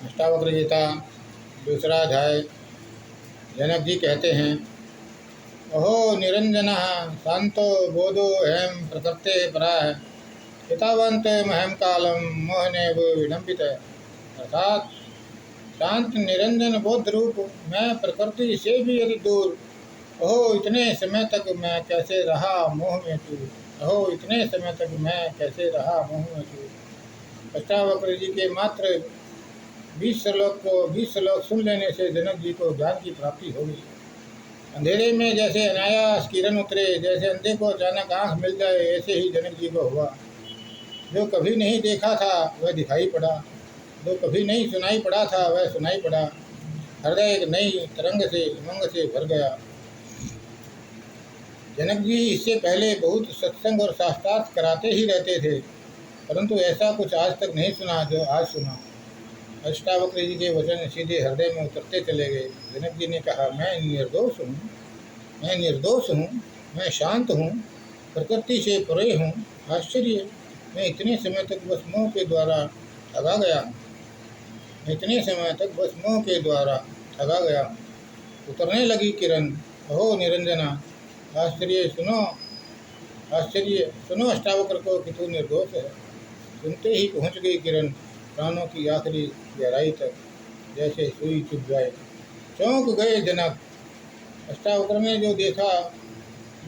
अष्टावक्र गीता दूसरा अध्याय। जनक जी कहते हैं, अहो निरंजनः शांतो बोधो अहम प्रकृते पराः हितावंत महम कालम मोहनेव विडम्बित। अर्थात शांत निरंजन बोध रूप मैं प्रकृति से भी अधिक दूर। अहो इतने समय तक मैं कैसे रहा मोह में चूर। अहो इतने समय तक मैं कैसे रहा मोह में चूर। अष्टावक्र जी के मात्र 20 श्लोक सुन लेने से जनक जी को ज्ञान की प्राप्ति हो गई। अंधेरे में जैसे अनायास किरण उतरे, जैसे अंधे को अचानक आंख मिल जाए, ऐसे ही जनक जी को हुआ। जो कभी नहीं देखा था वह दिखाई पड़ा, जो कभी नहीं सुनाई पड़ा था वह सुनाई पड़ा। हृदय एक नई तरंग से उमंग से भर गया। जनक जी इससे पहले बहुत सत्संग और शास्त्रार्थ कराते ही रहते थे, परंतु ऐसा कुछ आज तक नहीं सुना जो आज सुना। अष्टावक्र जी के वचन सीधे हृदय में उतरते चले गए। जनक जी ने कहा, मैं निर्दोष हूँ, मैं शांत हूँ, प्रकृति से परे हूँ। आश्चर्य, मैं इतने समय तक बस मोह के द्वारा ठगा गया हूँ। उतरने लगी किरण। अहो निरंजना, आश्चर्य सुनो अष्टावक्र को कि तू निर्दोष है। सुनते ही पहुँच गई किरण प्राणों की आखिरी गहराई तक, जैसे सुई चुभ जाए। चौंक गए जनक। अष्टावक्र ने जो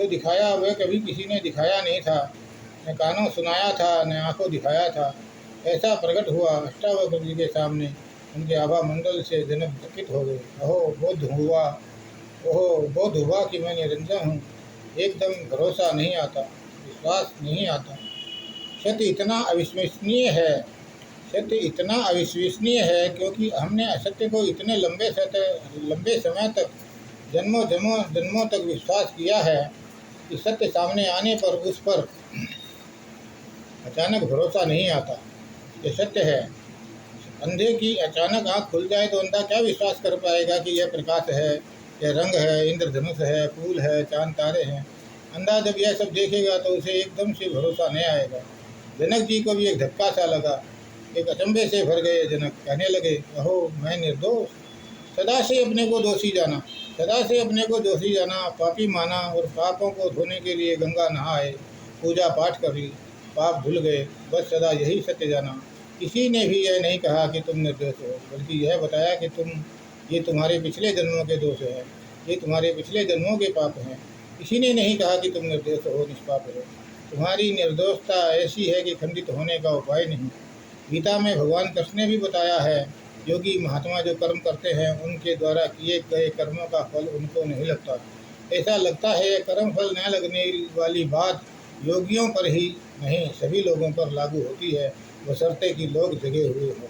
दिखाया वह कभी किसी ने दिखाया नहीं था, न कानों सुनाया था, न आंखों दिखाया था। ऐसा प्रकट हुआ अष्टावक्र जी के सामने। उनके आभा मंडल से जनक चकित हो गए। ओहो बोध हुआ कि मैं निरंजन हूँ। एकदम भरोसा नहीं आता, विश्वास नहीं आता। सत्य इतना अविश्वसनीय है क्योंकि हमने असत्य को इतने लंबे समय तक जन्मों तक विश्वास किया है कि सत्य सामने आने पर उस पर अचानक भरोसा नहीं आता। ये सत्य है। अंधे की अचानक आँख खुल जाए तो अंधा क्या विश्वास कर पाएगा कि यह प्रकाश है, यह रंग है, इंद्रधनुष है, फूल है, चांद तारे हैं। अंधा जब यह सब देखेगा तो उसे एकदम से भरोसा नहीं आएगा। जनक जी को भी एक धक्का सा लगा। एक अचंभे से भर गए जनक। कहने लगे, अहो मैं निर्दोष। सदा से अपने को दोषी जाना, पापी माना और पापों को धोने के लिए गंगा नहाए, पूजा पाठ कर ली, पाप भूल गए। बस सदा यही सत्य जाना। किसी ने भी यह नहीं कहा कि तुम निर्दोष हो, बल्कि यह बताया कि ये तुम्हारे पिछले जन्मों के दोष हैं, ये तुम्हारे पिछले जन्मों के पाप हैं। किसी ने नहीं कहा कि तुम निर्दोष हो, निष्पाप हो। तुम्हारी निर्दोषता ऐसी है कि खंडित होने का उपाय नहीं। गीता में भगवान कृष्ण ने भी बताया है, योगी महात्मा जो कर्म करते हैं उनके द्वारा किए गए कर्मों का फल उनको नहीं लगता। ऐसा लगता है कर्म फल न लगने वाली बात योगियों पर ही नहीं सभी लोगों पर लागू होती है, बशर्ते कि लोग जगे हुए हों।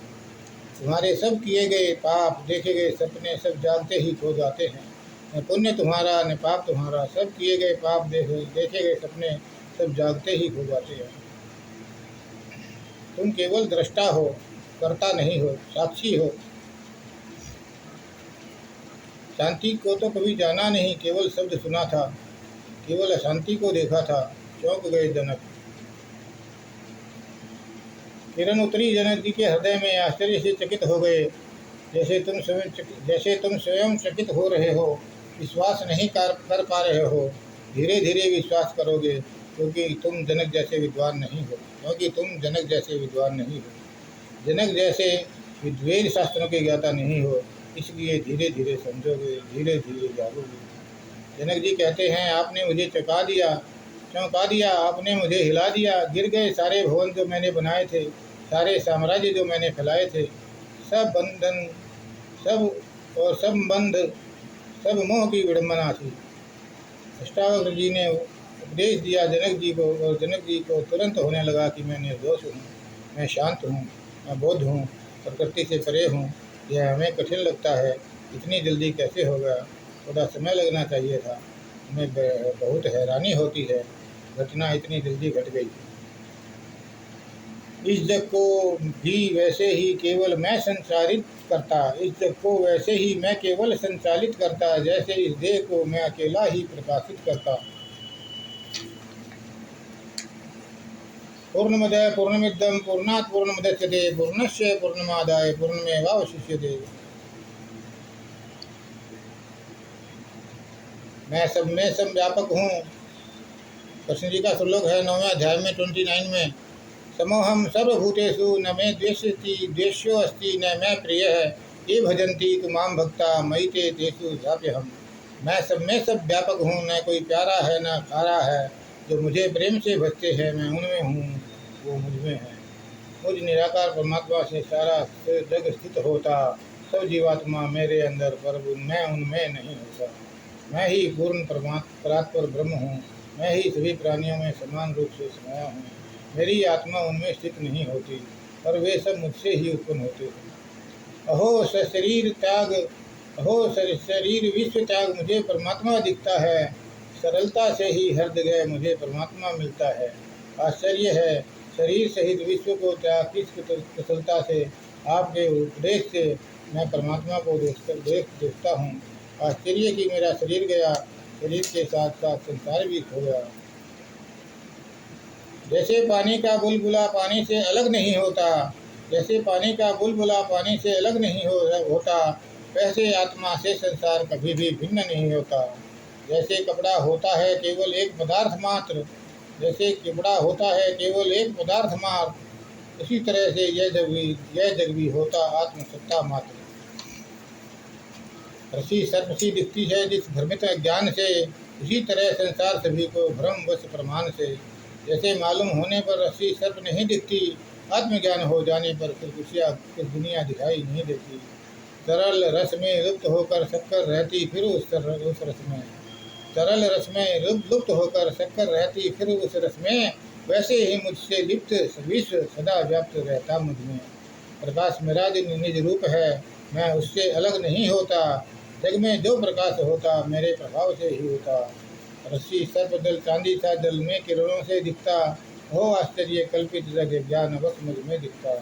तुम्हारे सब किए गए पाप, देखे गए सपने सब जागते ही खो जाते हैं। न पुण्य तुम्हारा न पाप तुम्हारा, सब किए गए पाप देखे गए सपने सब जागते ही खो जाते हैं। तुम केवल दृष्टा हो, कर्ता नहीं हो, साक्षी हो। शांति को तो कभी जाना नहीं, केवल शब्द सुना था, केवल अशांति को देखा था। चौंक गए जनक। किरण उतरी जनक जी के हृदय में। आश्चर्य से चकित हो गए, जैसे तुम स्वयं चकित हो रहे हो। विश्वास नहीं कर पा रहे हो। धीरे धीरे विश्वास करोगे क्योंकि तुम जनक जैसे विद्वान नहीं हो। जनक जैसे वेद शास्त्रों के ज्ञाता नहीं हो, इसलिए धीरे धीरे समझोगे, धीरे धीरे जागोगे। जनक जी कहते हैं, आपने मुझे चौंका दिया, आपने मुझे हिला दिया। गिर गए सारे भवन जो मैंने बनाए थे, सारे साम्राज्य जो मैंने फैलाए थे। सब बंधन, सब संबंध, सब मोह की विडंबना थी। अष्टावक्र जी ने उपदेश दिया जनक जी को, और जनक जी को तुरंत होने लगा कि मैं निर्दोष हूँ, मैं शांत हूँ, मैं बौद्ध हूँ, प्रकृति से परे हूँ। यह हमें कठिन लगता है, इतनी जल्दी कैसे हो गया, थोड़ा समय लगना चाहिए था। हमें बहुत हैरानी होती है, घटना इतनी जल्दी घट गई। इस जग को वैसे ही केवल मैं संचालित करता, जैसे इस देह को मैं अकेला ही प्रकाशित करता। पूर्णमदः पूर्णमिदं पूर्णात् पूर्णमुदच्यते पूर्णस्य पूर्णमादाय पूर्णमेवावशिष्यते। मैं सब में सब व्यापक हूँ। कृष्ण जी का श्लोक है 9वें अध्याय में 29 में। समोहम सर्वभूतेषु न मे द्वेष्यति द्वेष्यो अस्ति न मैं प्रिय है ये भजन्ति तु माम भक्ता मयि ते तेषु धाप्यहम्। मैं सब में सब व्यापक हूँ, न कोई प्यारा है न खारा है। जो मुझे प्रेम से भजते हैं मैं उनमें हूँ, वो मुझ में है। मुझ निराकार परमात्मा से सारा जग स्थित होता, सब जीवात्मा मेरे अंदर, पर मैं उनमें नहीं होता। मैं ही पूर्ण परात्पर ब्रह्म हूँ। मैं ही सभी प्राणियों में समान रूप से समाया हूँ। मेरी आत्मा उनमें स्थित नहीं होती, पर वे सब मुझसे ही उत्पन्न होते हैं। अहो शरीर त्याग, अहो शरीर विश्व त्याग मुझे परमात्मा दिखता है। सरलता से ही हृदय मुझे परमात्मा मिलता है। आश्चर्य है, शरीर सहित विश्व को त्याग किस कुशलता से आपके उपदेश से मैं परमात्मा को देखता हूँ। आश्चर्य कि मेरा शरीर गया, शरीर के साथ साथ संसार भी खो गया। जैसे पानी का बुलबुला पानी से अलग नहीं होता, जैसे पानी का बुलबुला पानी से अलग नहीं होता, वैसे आत्मा से संसार कभी भी भिन्न नहीं होता। जैसे कपड़ा होता है केवल एक पदार्थ मात्र, जैसे कपड़ा होता है केवल एक पदार्थ मात्र, उसी तरह से यह जग भी होता आत्मसत्ता मात्र। रस्सी सर्प सी दिखती है जिस भ्रमित ज्ञान से, उसी तरह संसार सभी को भ्रम वश प्रमाण से। जैसे मालूम होने पर रस्सी सर्प नहीं दिखती, आत्मज्ञान हो जाने पर फिर दुनिया दिखाई नहीं देती। तरल रस में लुप्त होकर शक्कर रहती फिर उस रस में, तरल रस में लुप्त होकर शक्कर रहती फिर उस रस में, वैसे ही मुझसे लिप्त विश्व सदा व्याप्त रहता मुझ में। प्रकाश मेरा निज रूप है, मैं उससे अलग नहीं होता। जग में जो प्रकाश होता मेरे प्रभाव से ही होता। रस्सी सर्प जल चांदी सा जल में किरणों से दिखता, हो आश्चर्य कल्पित जग ज्ञान बस मुझ में दिखता।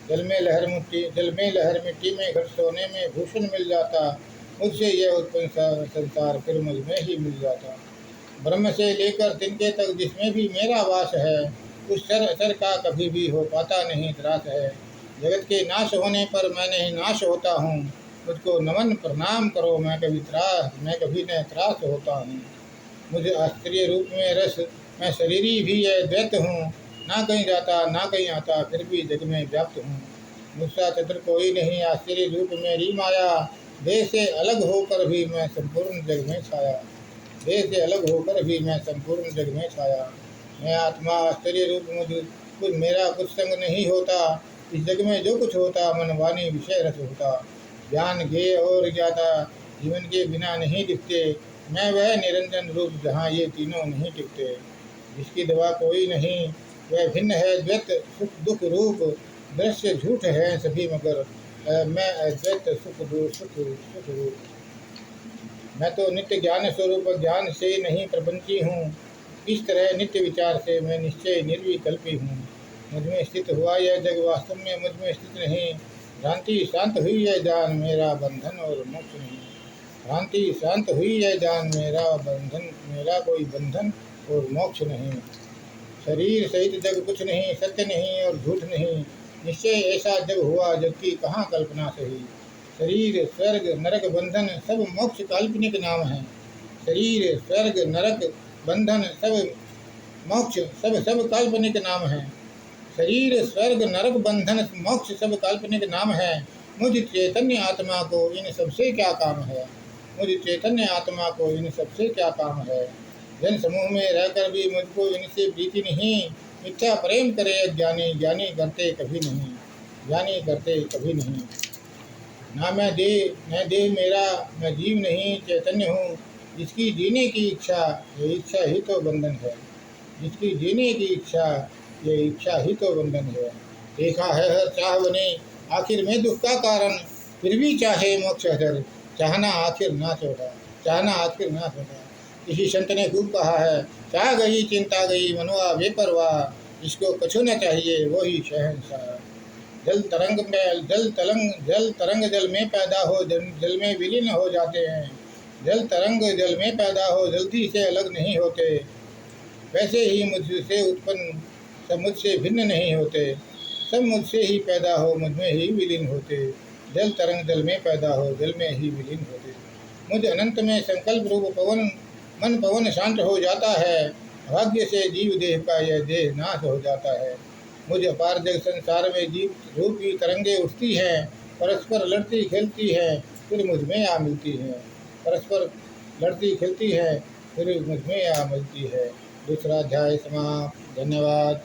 जल में लहर मिट्टी में घट सोने में भूषण मिल जाता, मुझसे यह उत्पन्न संसार फिर मुझ में ही मिल जाता। ब्रह्म से लेकर तिनके तक जिसमें भी मेरा वास है, उस सर का कभी भी हो पाता नहीं त्रास है। जगत के नाश होने पर मैं नहीं नाश होता हूँ, मुझको नमन प्रणाम करो मैं कभी न त्रास होता हूँ। मुझे आश्चर्य रूप में रस, मैं शरीरी भी है द्वैत हूँ, ना कहीं जाता ना कहीं आता फिर भी जग में व्याप्त हूँ। मुझसा चतुर कोई नहीं आश्चर्य रूप मेरी माया, देह से अलग होकर भी मैं संपूर्ण जग में छाया, देह से अलग होकर भी मैं संपूर्ण जग में छाया। मैं आत्मा आश्चर्य रूप कुछ मेरा कुछ संग नहीं होता, इस जग में जो कुछ होता मन वाणी विषय रस होता। ज्ञान ज्ञेय और ज्ञाता जीवन के बिना नहीं दिखते, मैं वह निरंजन रूप जहाँ ये तीनों नहीं टिकते। जिसकी दवा कोई नहीं वह भिन्न है द्वैत सुख दुख रूप, दृश्य झूठ है सभी मगर मैं अद्वैत सुख रूप। मैं तो नित्य ज्ञान स्वरूप ज्ञान से नहीं प्रपंची हूँ, इस तरह नित्य विचार से मैं निश्चय निर्विकल्पी हूँ। मुझ में स्थित हुआ यह जग वास्तव में मुझ में स्थित नहीं, भ्रांति शांत हुई यह जान मेरा बंधन और मोक्ष नहीं। भ्रांति शांत हुई यह जान मेरा कोई बंधन और मोक्ष नहीं। शरीर सहित जग कुछ नहीं, सत्य नहीं और झूठ नहीं, निश्चय ऐसा जग हुआ जबकि कहाँ कल्पना सही। शरीर स्वर्ग नरक बंधन सब मोक्ष काल्पनिक नाम है। शरीर स्वर्ग नरक बंधन सब मोक्ष सब काल्पनिक नाम है। शरीर स्वर्ग नरक बंधन मोक्ष सब काल्पनिक नाम है। मुझ चैतन्य आत्मा को इन सबसे क्या काम है, मुझ चैतन्य आत्मा को इन सबसे क्या काम है। जन समूह में रहकर भी मुझको इनसे प्रीति नहीं, मिथ्या प्रेम करे ज्ञानी, ज्ञानी करते कभी नहीं, ज्ञानी करते कभी नहीं। ना मैं देह मेरा, मैं जीव नहीं चैतन्य हूँ। जिसकी जीने की इच्छा ये इच्छा ही तो बंधन है, जिसकी जीने की इच्छा ये इच्छा ही तो बंधन है। देखा है हर चाह बने आखिर में दुख का कारण, फिर भी चाहे मोक्ष हर, चाहना आखिर ना छोड़ा, चाहना आखिर ना छोड़ा। किसी संत ने खूब कहा है, चाह गई चिंता गई मनवा बेपरवाह, जिसको कछु न चाहिए वही शहंशाह। जल तरंग जल में पैदा हो जल में विलीन हो जाते हैं, जल तरंग जल में पैदा हो जल्दी से अलग नहीं होते। वैसे ही मुझसे उत्पन्न सब मुझसे भिन्न नहीं होते, सब मुझसे ही पैदा हो मुझ में ही विलीन होते, जल तरंग जल में पैदा हो जल में ही विलीन होते। मुझ अनंत में संकल्प रूप पवन मन पवन शांत हो जाता है, भाग्य से जीव देह का यह देह नाश हो जाता है। मुझ अपार जग संसार में जीव रूपी तरंगे उठती हैं, परस्पर लड़ती खेलती हैं, फिर मुझ में आ मिलती हैं। परस्पर लड़ती खेलती हैं, फिर मुझ में आ मिलती है। दूसरा अध्याय समाप्त। धन्यवाद।